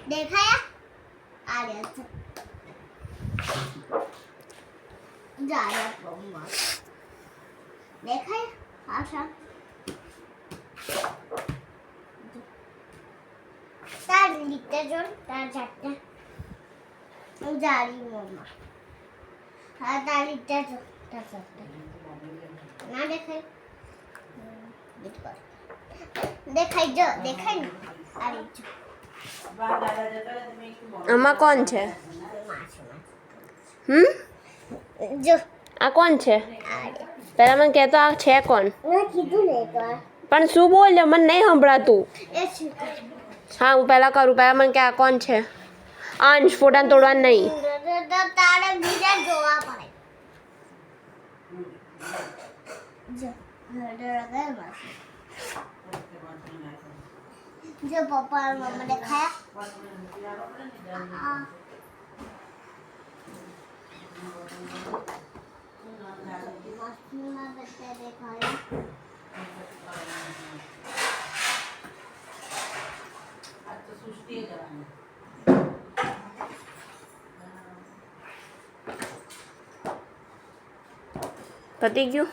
દેખાયા આ રે જાયા પમ્મા દેખાયા આશા તાર લીતે જો તાર જાતે જારી મમ્મા હા તાર લીતે જો તાર જાતે ના દેખાય દેખાય જો દેખાય ને આ રીત આમાં કોણ છે જો આ કોણ છે પહેલા મને કહેતો આ છે કોણ મેં કીધું ને એકવાર પણ શું બોલ્યો મને નહીં સંભળાતું એ શું હા હું પહેલાં કરું પહેલાં મને કે આ કોણ છે અંશ ફોટાને તોડવાનું નહીં તારે બીજા જોવા પડે જો જો પપ્પા અને મમ્મા દેખાયા મસ્તીમાં બધા દેખાયા પતી ગયું